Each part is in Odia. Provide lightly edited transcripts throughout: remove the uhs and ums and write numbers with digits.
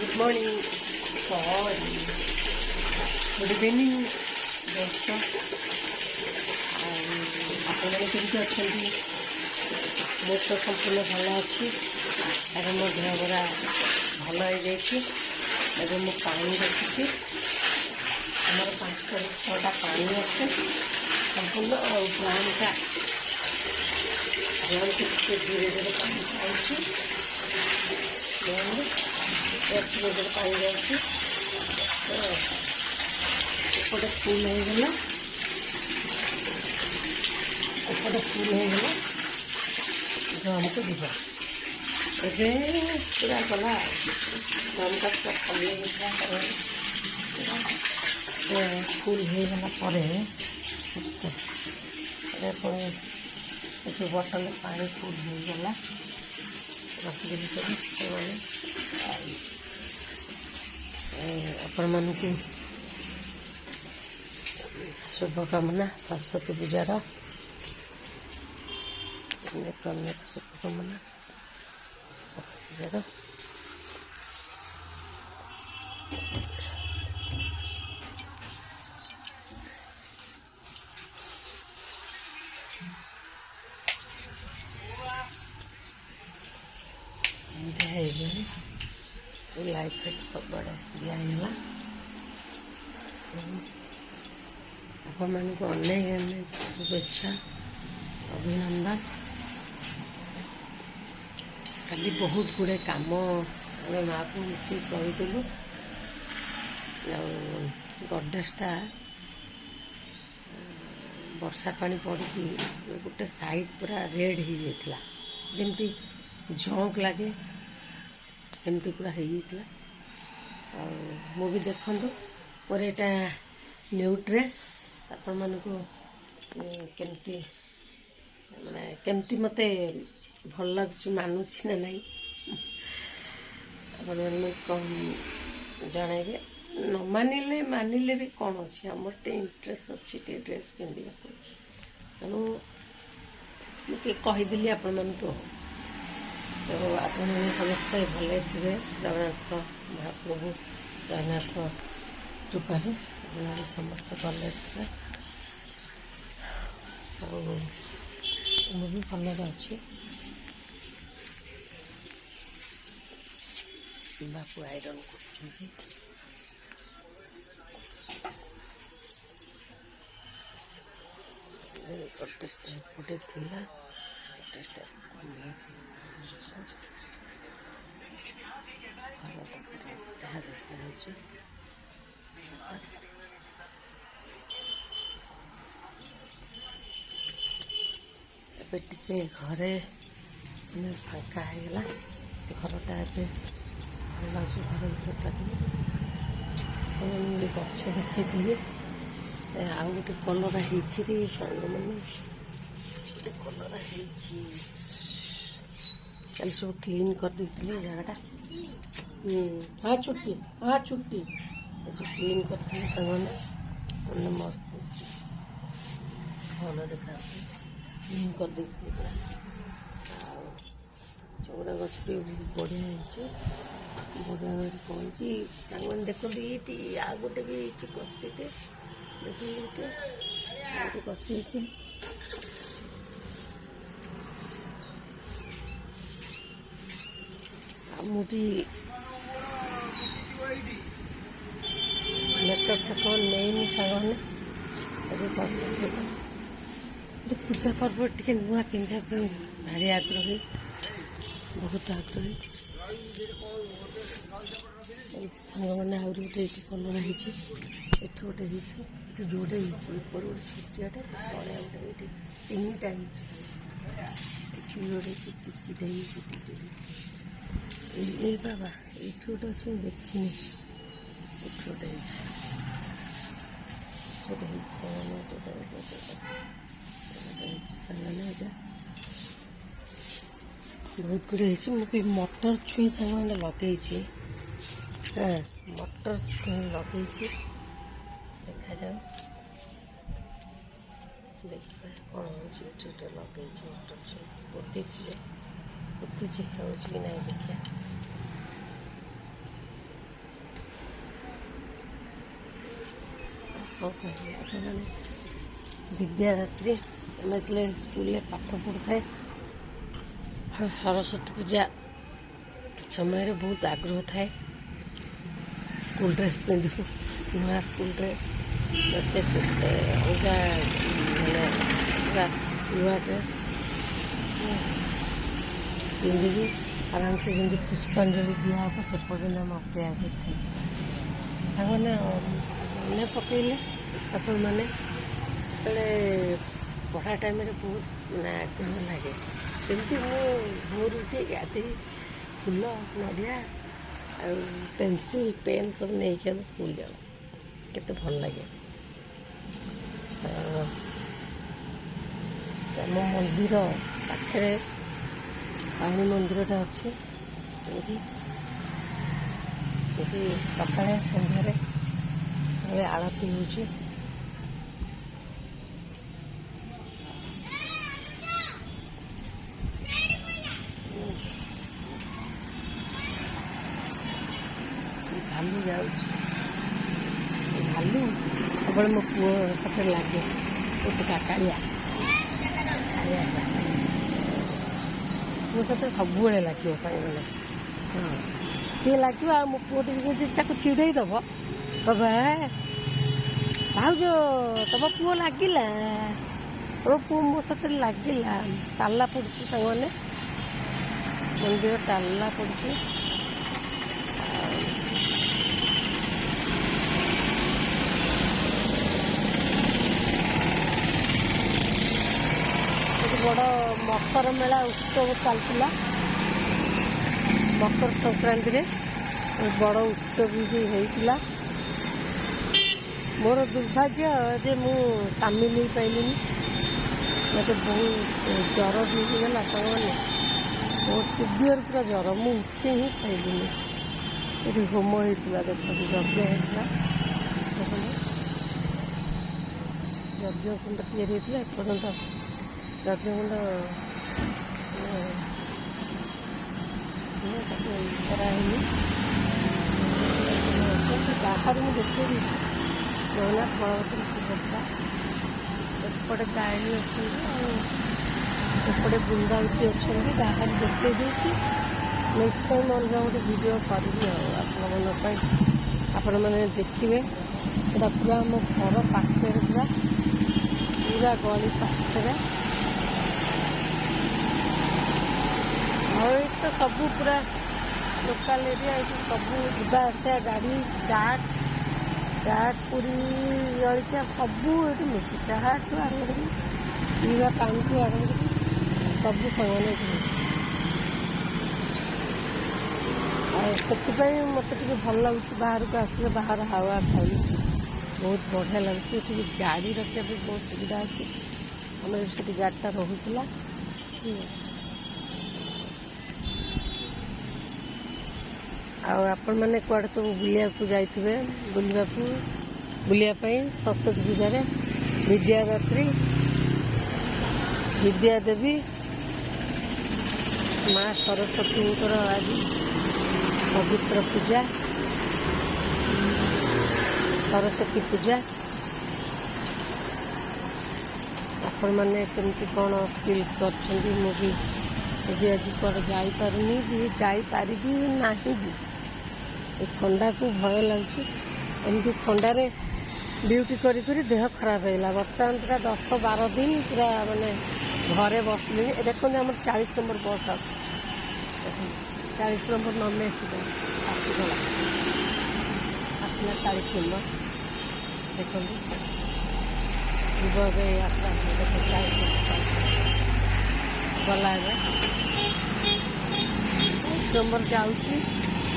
Good morning. Sorry. Good evening, दोस्तों। आपने केमती अच्छा मोर तो संपूर्ण भल अच्छी और मो देह पूरा भल हो जाए। मु पानी रखी आम 5-6टा पानी अच्छे संपूर्ण ड्राम का धीरे धीरे पानी खाई धीरे पानी जाऊँगी एपटे फुल होगला एपटे फुल होगला ड्रम को दिव ए पूरा गला ड्रम का खाली फुल होगला जो बोतल पानी फुल होगला रखिदेवी सब आपण मान को शुभकामना सरस्वती पूजार अनेक अनेक शुभकामना सरस्वती पूजार लाइट फाइट सब बड़े दिहला आपण मान को अनेक अनेक शुभेच्छा अभिनंदन। खाली बहुत गुड़े कम आम माँ को मिसी कहीदेलु गडेसटा वर्षा पानी पड़ी गोटे साइड पूरा रेड हो जाता जमती झंक लगे एमती पूरा हो भी देखु मोर यहाँ न्यू ड्रेस आपण मान को केमती माने केमती मते भल लगुच मानुची ना नहीं आपण जनइबे न मानिले मानिले भी कौन अच्छे आमर टे इंटरेस्ट अच्छी टे ड्रेस पिंधा तेणु मुझे कहीदेली आपण मान को तो आपण समस्ते भल थे जगन्नाथ महाप्रभु जगन्नाथ कृपार समस्त भल थे भी भल अच्छे बापू आयरन गोटे थिला टे घरे फाँका होगा घरटा ए भल लगे घर भरटा गच देखी आउ गोटे कलरा होती सांग मैंने गोटे कलरा कल सब क्लीन कर देती जगटा हाँ छुट्टी सब क्लीन करते सांग मैंने मस्त भल देखा क्लीन कर देती पूरा चौड़ा गछ बढ़िया बढ़िया पहुँची सांग देखते ये आ गोटे भी कसीटे देखिए गोटे कसी मुझे मेकअप फेकअप नहीं सांग सरस्वती पूजा पर्व टे नुआ पिंधा भारी आग्रही बहुत आग्रही सांग मैंने आउट गोटे कलर होती गोटे जोड़े ऊपर गोटे छुटियाटे तले गोटे 3टा गोटे टिकीटे ये बाबा ये गोटे अच्छे देखी गोटे बहुत गुड़े मुझे मटर छुई मैंने लगे हाँ मटर छुई लगे देखा जाओ देखिए कौन हो लगे मटर छुई पोती पोती कि नहीं देखिए କ'ଣ କହିବି ଆପଣମାନେ ବିଦ୍ୟାଦାତ୍ରୀ ଆମେ ଯେତେବେଳେ ସ୍କୁଲରେ ପାଠ ପଢ଼ୁଥାଏ ଆଉ ସରସ୍ୱତୀ ପୂଜା ସମୟରେ ବହୁତ ଆଗ୍ରହ ଥାଏ ସ୍କୁଲ ଡ୍ରେସ୍ ପିନ୍ଧିବୁ ନୂଆ ସ୍କୁଲ ଡ୍ରେସ୍ ନଚେତ୍ ଅଲଗା ମାନେ ପୁରା ନୂଆ ଡ୍ରେସ୍ ପିନ୍ଧିକି ଆରାମସେ ଯେମିତି ପୁଷ୍ପାଞ୍ଜଳି ଦିଆହେବ ସେ ପର୍ଯ୍ୟନ୍ତ ଆମେ ଅପେକ୍ଷା କରିଥାଉ ତାମାନେ ମନେ ପକାଇଲେ ଆପଣମାନେ ଯେତେବେଳେ ପଢ଼ା ଟାଇମ୍ରେ ବହୁତ ମାନେ ଆଗ୍ରହ ଲାଗେ ସେମିତି ମୁଁ ଭୋରୁ ଉଠି ଗାଧୋଇ ଫୁଲ ନଡ଼ିଆ ଆଉ ପେନସିଲ୍ ପେନ୍ ସବୁ ନେଇକି ଆମେ ସ୍କୁଲ ଯାଉ କେତେ ଭଲ ଲାଗେ ଆମ ମନ୍ଦିର ପାଖରେ ପାଣି ମନ୍ଦିରଟା ଅଛି ଏଠି ସକାଳେ ସନ୍ଧ୍ୟାରେ ଆଳତି ହେଉଛି ଭାଲୁ ଯାଉଛି ଭାଲୁ ସବୁବେଳେ ମୋ ପୁଅ ସାଥିରେ ଲାଗେ କାଳିଆ ମୋ ସାଥିରେ ସବୁବେଳେ ଲାଗିବ ସାଙ୍ଗମାନେ ହଁ କିଏ ଲାଗିବ ଆଉ ମୋ ପୁଅ ଟିକେ ଯଦି ତାକୁ ଚିଡ଼େଇ ଦେବ ବାବା ଭାଉଜ ତମ ପୁଅ ଲାଗିଲା ତମ ପୁଅ ମୋ ସାଥିରେ ଲାଗିଲା ତାଲା ପଡ଼ୁଛି ସାଙ୍ଗମାନେ ମନ୍ଦିର ତାଲା ପଡ଼ୁଛି ବଡ଼ ମକର ମେଳା ଉତ୍ସବ ଚାଲିଥିଲା ମକର ସଂକ୍ରାନ୍ତିରେ ବଡ଼ ଉତ୍ସବ ବି ହେଇଥିଲା ମୋର ଦୁର୍ଭାଗ୍ୟ ଯେ ମୁଁ ସାମିଲ ହେଇପାରିଲିନି ମୋତେ ବହୁତ ଜ୍ୱର ବି ହେଇଗଲା ସାଙ୍ଗମାନେ ବହୁତ ସିଭିଅର ପୁରା ଜ୍ୱର ମୁଁ ଉଠି ହିଁ ପାଇଲିନି ଏଠି ହୋମ ହେଇଥିଲା ଦେଖନ୍ତୁ ଯଜ୍ଞ ହେଇଥିଲା ଯଜ୍ଞ କୁଣ୍ଡ ତିଆରି ହେଇଥିଲା ଏପର୍ଯ୍ୟନ୍ତ ଯଜ୍ଞକୁଣ୍ଡ ତାକୁ କରାହେଇନି ବାହାରୁ ମୁଁ ଦେଖେଇ ଦେଇଛି ଜଗନ୍ନାଥ ବଳଭଦ୍ର ସୁଭଦ୍ରା ଏପଟେ ଗାଈ ଅଛନ୍ତି ଆଉ ଏପଟେ ବୃନ୍ଦାବତୀ ଅଛନ୍ତି ବାହାରୁ ଦେଖେଇ ଦେଇଛି ନେକ୍ସଟ ଟାଇମ୍ ଅଲଗା ଗୋଟେ ଭିଡ଼ିଓ କରିବି ଆଉ ଆପଣମାନଙ୍କ ପାଇଁ ଆପଣମାନେ ଦେଖିବେ ଏଇଟା ପୁରା ଆମ ଘର ପାଖରେ ପୁରା ଗଳି ପାଖରେ ଆଉ ଏଇଠି ତ ସବୁ ପୁରା ଲୋକାଲ ଏରିଆ ଏଇଠି ସବୁ ଯିବା ଆସିବା ଗାଡ଼ି ଚାଟ୍ ପୁରୀ ଜଳଖିଆ ସବୁ ଏଇଠି ମିଳୁଛି ଚାହାଠୁ ଆରମ୍ଭ କରି ପିଇବା ପାଣିଠୁ ଆରମ୍ଭ କରି ସବୁ ସାମାନ ଏଇଠି ମିଳୁଛି ଆଉ ସେଥିପାଇଁ ମୋତେ ଟିକେ ଭଲ ଲାଗୁଛି ବାହାରକୁ ଆସିଲେ ବାହାର ହାୱା ଖାଇବି ବହୁତ ବଢ଼ିଆ ଲାଗୁଛି ଏଠି ଗାଡ଼ି ରଖିବା ପାଇଁ ବହୁତ ସୁବିଧା ଅଛି ଆମର ସେଠି ଗାଡ଼ିଟା ରହୁଥିଲା ଆଉ ଆପଣମାନେ କୁଆଡ଼େ ସବୁ ବୁଲିବାକୁ ଯାଇଥିବେ ବୁଲିବା ପାଇଁ ସରସ୍ୱତୀ ପୂଜାରେ ବିଦ୍ୟାଦାତ୍ରୀ ବିଦ୍ୟାଦେବୀ ମା ସରସ୍ୱତୀଙ୍କର ଆଜି ପବିତ୍ର ପୂଜା ସରସ୍ୱତୀ ପୂଜା ଆପଣମାନେ କେମିତି କ'ଣ ଫିଲ୍ କରିଛନ୍ତି ମୁଁ ବି ଏବେ ଆଜି କୁଆଡ଼େ ଯାଇପାରୁନି ବି ଯାଇପାରିବି ନାହିଁ ବି ଏ ଥଣ୍ଡାକୁ ଭୟ ଲାଗୁଛି ଏମିତି ଥଣ୍ଡାରେ ଡ୍ୟୁଟି କରି କରି ଦେହ ଖରାପ ହେଇଗଲା ବର୍ତ୍ତମାନ ପୁରା 10-12 ଦିନ ପୁରା ମାନେ ଘରେ ବସିଲିଣି ଦେଖନ୍ତୁ ଆମର 40 ନମ୍ବର ବସ୍ ଆସୁଛି 40 ନମ୍ବର ନମ୍ବର ଆସିଗଲା ଆସିଲା 40 ନମ୍ବର ଦେଖନ୍ତୁ ଯିବ ଏବେ ଯାତ୍ରା ଦେଖ 40 ଗଲା ଏବେ 40 ନମ୍ବର ଯାଉଛି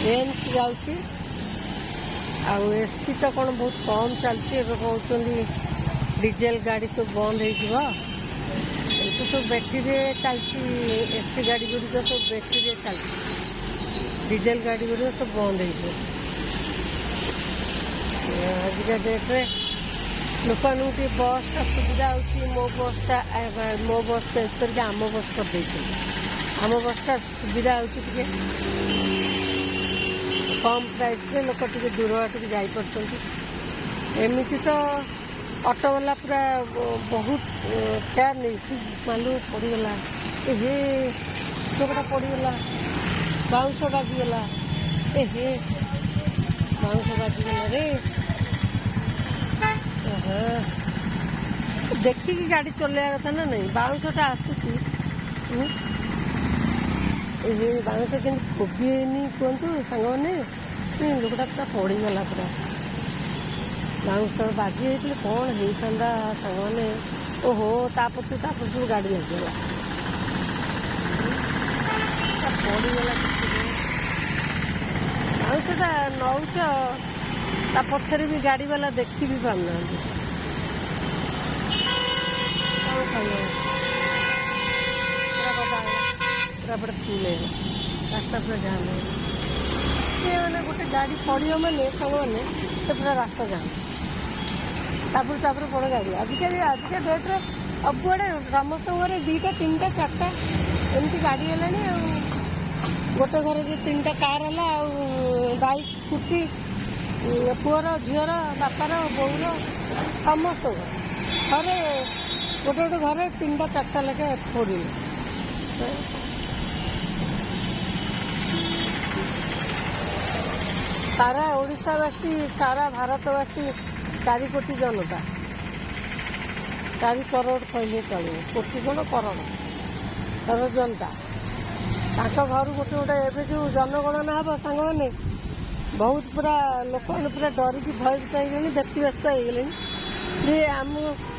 ଏମ୍ସ ଯାଉଛି ଆଉ ଏସି ତ କ'ଣ ବହୁତ କମ୍ ଚାଲିଛି ଏବେ କହୁଛନ୍ତି ଡିଜେଲ ଗାଡ଼ି ସବୁ ବନ୍ଦ ହେଇଯିବ ଏଠି ସବୁ ବ୍ୟାଟେରୀରେ ଚାଲିଛି ଏସି ଗାଡ଼ି ଗୁଡ଼ିକ ସବୁ ବ୍ୟାଟେରୀରେ ଚାଲିଛି ଡିଜେଲ ଗାଡ଼ି ଗୁଡ଼ିକ ସବୁ ବନ୍ଦ ହେଇଯିବ ଆଜିକା ଡେଟ୍ରେ ଲୋକମାନଙ୍କୁ ଟିକେ ବସ୍ଟା ସୁବିଧା ହେଉଛି ମୋ ବସ୍ ଚେଞ୍ଜ କରିକି ଆମ ବସ୍ କରିଦେଇଛନ୍ତି ଆମ ବସ୍ଟା ସୁବିଧା ହେଉଛି ଟିକେ କମ୍ ପ୍ରାଇସ୍ରେ ଲୋକ ଟିକେ ଦୂର ବାଟକୁ ଯାଇପାରୁଛନ୍ତି ଏମିତି ତ ଅଟୋବାଲା ପୁରା ବହୁତ ଫେୟାର ନେଇକି ମାଲୁ ପଡ଼ିଗଲା। ଏ ଲୋକଟା ପଡ଼ିଗଲା, ବାଉଁଶ ବାଜିଗଲା। ବାଉଁଶ ବାଜିଗଲା ରେ। ଦେଖିକି ଗାଡ଼ି ଚଲେଇବା କଥା ନା ନାହିଁ। ବାଉଁଶଟା ଆସୁଛି, ବାଉଁଶ କେମିତି ଖୋବି ହେଇନି କୁହନ୍ତୁ ସାଙ୍ଗମାନେ। ଲୋକଟା ପୁରା ପଡ଼ିଗଲା ପୁରା। ବାଉଁଶ ବାଜି ହେଇଥିଲେ କ'ଣ ହେଇଥାନ୍ତା ସାଙ୍ଗମାନେ। ଓହୋ, ତା ପଛକୁ ଗାଡ଼ି ଆସିଗଲା, ପଡ଼ିଗଲା। ବାଉଁଶଟା ନଉଛ, ତା ପଛରେ ବି ଗାଡ଼ିବାଲା ଦେଖି ବି ପାରୁନାହାନ୍ତି। କ'ଣ କହିବ, ପୁରା ପଟେ ଫୁଲ୍ ହେଇଗଲା, ରାସ୍ତା ପୁରା ଜାମ୍ ହେଇଗଲା। ସେ ମାନେ ଗୋଟେ ଗାଡ଼ି ପଡ଼ିବ ମାନେ ସାଙ୍ଗମାନେ ସେ ପୁରା ରାସ୍ତା ଜାମ୍। ତାପରେ ବଡ଼ ଗାଡ଼ି। ଆଜିକା ଡେଟ୍ରେ ସବୁଆଡ଼େ ସମସ୍ତଙ୍କ ଘରେ 2ଟା 3ଟା 4ଟା ଏମିତି ଗାଡ଼ି ହେଲାଣି ଆଉ। ଗୋଟେ ଘରେ ଯେ 3ଟା କାର୍ ହେଲା ଆଉ, ବାଇକ୍ ସ୍କୁଟି, ପୁଅର ଝିଅର ବାପାର ବୋଉର ସମସ୍ତଙ୍କ ଘରେ ଗୋଟେ ଘରେ 3ଟା 4ଟା ଲେଖାଏଁ ପଡ଼ିଲେ। ସାରା ଓଡ଼ିଶାବାସୀ, ସାରା ଭାରତବାସୀ 4 କୋଟି ଜନତା, 4 କରୋଡ଼ କହିଲେ ଚଳିବ। କୋଟି କ'ଣ କରୋଡ଼ ଜନତା। ତାଙ୍କ ଘରୁ ଗୋଟେ ଏବେ ଯେଉଁ ଜନଗଣନା ହେବ ସାଙ୍ଗମାନେ, ବହୁତ ପୁରା ଲୋକମାନେ ପୁରା ଡରିକି ଭୟଭୀତ ହେଇଗଲେଣି, ବ୍ୟତିବ୍ୟସ୍ତ ହେଇଗଲେଣି ଯେ ଆମ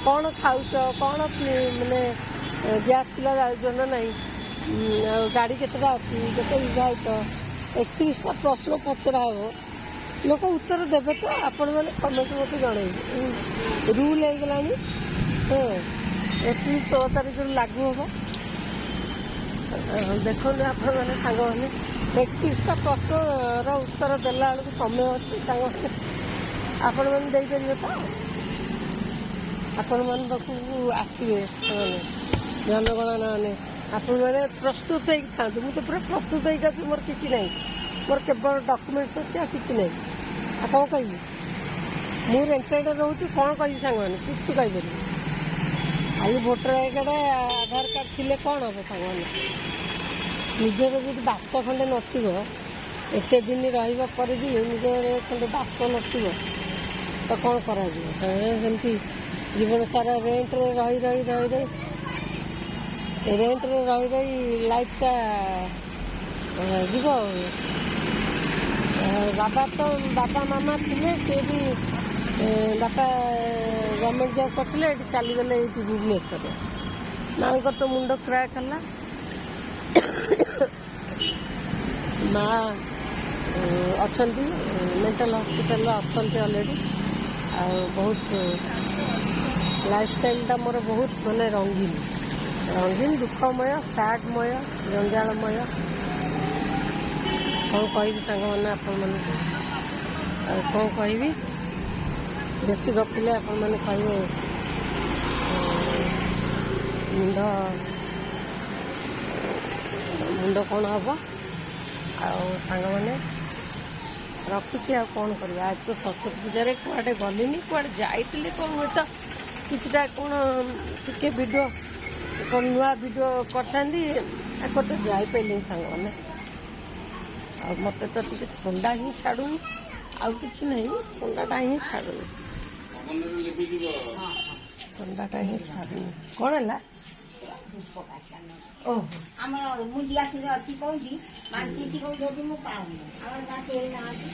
କ'ଣ ଖାଉଛ, କ'ଣ ମାନେ ଗ୍ୟାସ୍ ଚୁଲା ଯାଉଛ ନା ନାହିଁ, ଆଉ ଗାଡ଼ି କେତେଟା ଅଛି, କେତେ ବିବାହିତ, 31ଟା ପ୍ରଶ୍ନ ପଚରା ହେବ। ଲୋକ ଉତ୍ତର ଦେବେ ତ, ଆପଣମାନେ କମେଣ୍ଟ ମୋତେ ଜଣେଇବେ। ରୁଲ୍ ହେଇଗଲାଣି, ଏପ୍ରିଲ 16 ତାରିଖରୁ ଲାଗୁ ହେବ। ଦେଖନ୍ତୁ ଆପଣମାନେ ସାଙ୍ଗମାନେ, 31ଟା ପ୍ରଶ୍ନର ଉତ୍ତର ଦେଲା ବେଳକୁ ସମୟ ଅଛି। ଆପଣମାନେ ଦେଇପାରିବେ ତ? ଆପଣମାନେ ପାଖକୁ ଆସିବେ ସେମାନେ ଜନଗଣନା ମାନେ, ଆପଣମାନେ ପ୍ରସ୍ତୁତ ହେଇକି ଥାଆନ୍ତୁ। ମୁଁ ତ ପୁରା ପ୍ରସ୍ତୁତ ହେଇକି ଅଛି, ମୋର କିଛି ନାହିଁ, ମୋର କେବଳ ଡକୁମେଣ୍ଟସ୍ ଅଛି, ଆଉ କିଛି ନାହିଁ। ଆଉ କ'ଣ କହିବି? ମୁଁ ରେଣ୍ଟେଡ଼୍ ରହୁଛି, କ'ଣ କହିବି ସାଙ୍ଗମାନେ? କିଛି କହିପାରିବି। ଖାଲି voter I card, Aadhaar card ଥିଲେ କ'ଣ ହେବ ସାଙ୍ଗମାନେ? ନିଜର ଯଦି ବାସ ଖଣ୍ଡେ ନଥିବ, ଏତେ ଦିନ ରହିବା ପରେ ବି ନିଜର ଖଣ୍ଡେ ବାସ ନଥିବ ତ କ'ଣ କରାଯିବ? ସେମିତି ଜୀବନ ସାରା ରେଣ୍ଟରେ ରହି ଲାଇଫ୍ଟା ଯିବ। ବାବା ମାମା ଥିଲେ, ସେ ବି ବାପା ଗଭର୍ଣ୍ଣମେଣ୍ଟ ଜବ୍ କରିଥିଲେ, ଏଠି ଚାଲିଗଲେ ଏଇଠି ଭୁବନେଶ୍ୱରରେ। ମାଆଙ୍କର ତ ମୁଣ୍ଡ କ୍ରାକ୍ ହେଲା, ମା ଅଛନ୍ତି ମେଣ୍ଟାଲ ହସ୍ପିଟାଲରେ ଅଛନ୍ତି ଅଲରେଡ଼ି। ଆଉ ବହୁତ ଲାଇଫ୍ ଷ୍ଟାଇଲ୍ଟା ମୋର ବହୁତ ମାନେ ରଙ୍ଗୀନ, ଦୁଃଖମୟ, ସ୍ୟାଡ଼ମୟ, ଜଞ୍ଜାଳମୟ। କ'ଣ କହିବି ସାଙ୍ଗମାନେ ଆପଣମାନଙ୍କୁ? ଆଉ କ'ଣ କହିବି? ବେଶୀ ଗପିଲେ ଆପଣମାନେ କହିବେ ମୁଣ୍ଡ କ'ଣ ହେବ। ଆଉ ସାଙ୍ଗମାନେ ରଖୁଛି, ଆଉ କ'ଣ କରିବା? ଆଜି ତ ସରସ୍ୱତୀ ପୂଜାରେ କୁଆଡ଼େ ଗଲିନି, କୁଆଡ଼େ ଯାଇଥିଲି କ'ଣ ହୁଏତ କିଛିଟା କ'ଣ ଟିକେ ଭିଡ଼ିଓ, କ'ଣ ନୂଆ ଭିଡ଼ିଓ କରିଥାନ୍ତି, ତ ଯାଇପାରିଲିନି ସାଙ୍ଗମାନେ। ଆଉ ମୋତେ ତ ଟିକେ ଥଣ୍ଡା ହିଁ ଛାଡ଼ୁନି, ଆଉ କିଛି ନାହିଁ, ଥଣ୍ଡାଟା ହିଁ ଛାଡ଼ୁନି, ଥଣ୍ଡାଟା ହିଁ ଛାଡ଼ୁନି। କ'ଣ ହେଲା? ଓହୋ, ଆମର ମୁଣ୍ଡିଆ କ୍ଷୀର ଅଛି କହୁଛି, ମାଗିଛି କହୁଛନ୍ତି ମୁଁ ପାଉନି, ଆମର ଗାଁ କେହି ନାହାନ୍ତି।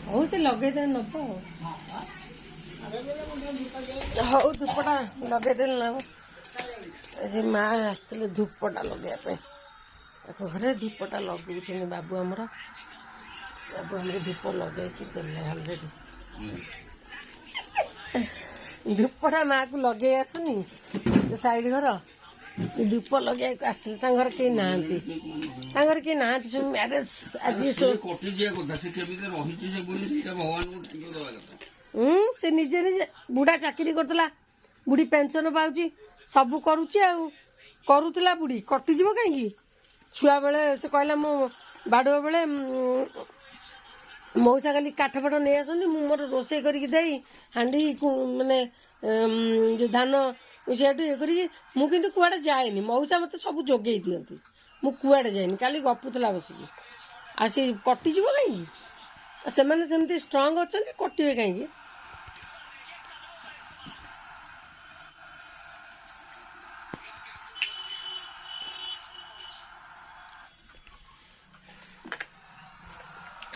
ହଉ ସେ ଲଗେଇଦେଲେ ନେବ ଆଉ। ହଉ ଧୂପଟା ଲଗେଇଦେଲେ ନେବ। ସେ ମା ଆସିଥିଲେ ଧୂପଟା ଲଗେଇବା ପାଇଁ, ତାଙ୍କ ଘରେ ଧୂପଟା ଲଗାଉଛନ୍ତି ବାବୁ ଆମର ଧୂପ ଲଗେଇକି ଦେଲେ ଅଲରେଡ଼ି। ଧୂପଟା ମାଆକୁ ଲଗେଇ ଆସୁନି, ସାଇଡ଼ ଘର ଧୂପ ଲଗେଇବାକୁ ଆସିଥିଲେ। ତାଙ୍କ ଘରେ କେହି ନାହାନ୍ତି, ସବୁ ମ୍ୟାରେଜ ଆଜି। ସେ ନିଜେ ବୁଢ଼ା ଚାକିରି କରୁଥିଲା, ବୁଢ଼ୀ ପେନସନ ପାଉଛି, ସବୁ କରୁଛି ଆଉ। କରୁଥିଲା ବୁଢ଼ୀ, କଟିଯିବ କାହିଁକି? ଛୁଆବେଳେ ସେ କହିଲା ମୁଁ ବାଡ଼ୁଅ ବେଳେ ମଉସା ଖାଲି କାଠ ଫାଠ ନେଇ ଆସନ୍ତି, ମୁଁ ମୋର ରୋଷେଇ କରିକି ଦେଇ ହାଣ୍ଡି ମାନେ ଯେଉଁ ଧାନ ସେଠୁ ଇଏ କରିକି, ମୁଁ କିନ୍ତୁ କୁଆଡ଼େ ଯାଏନି। ମଉସା ମୋତେ ସବୁ ଯୋଗେଇ ଦିଅନ୍ତି, ମୁଁ କୁଆଡ଼େ ଯାଏନି। କାଲି ଗପୁଥିଲା ବସିକି, ଆଉ ସେ କଟିଯିବ କାହିଁକି? ସେମାନେ ସେମିତି ଷ୍ଟ୍ରଙ୍ଗ ଅଛନ୍ତି, କଟିବେ କାହିଁକି?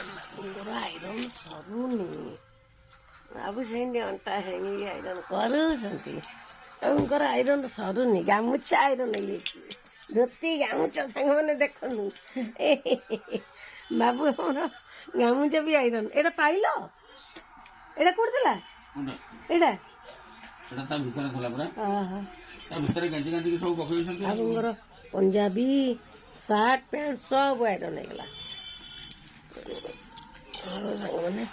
ବାବୁଙ୍କର ଆଇରନ୍ ସରୁନି। ବାବୁ ସେମିତି ଅଣ୍ଟା ଭାଙ୍ଗିକି ଆଇରନ୍ କରୁଛନ୍ତି। ବାବୁଙ୍କର ଆଇରନ୍ ସରୁନି, ଗାମୁଛା ଆଇରନ୍ ହେଇଯାଇଛି। ଧୋତି ଗାମୁଛା ସାଙ୍ଗମାନେ ଦେଖନ୍ତୁ, ବାବୁ ଆମର ଗାମୁଛା ବି ଆଇରନ୍। ଏଇଟା ପାଇଲ? ଏଇଟା କୋଉଠି ଥିଲା? ଏଇଟା ତା ଭିତରେ ଥିଲା ପରା, ଓହୋ। ତା ଭିତରେ ଗାଞ୍ଜି ଗାଞ୍ଜିକି ସବୁ ପକେଇଛନ୍ତି। ବାବୁଙ୍କର ପଞ୍ଜାବୀ ସାର୍ଟ ପ୍ୟାଣ୍ଟ ସବୁ ଆଇରନ୍ ହେଇଗଲା। ଆଉ ସାଙ୍ଗମାନେ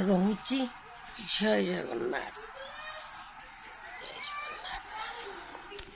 ରହୁଛି, ଜୟ ଜଗନ୍ନାଥ।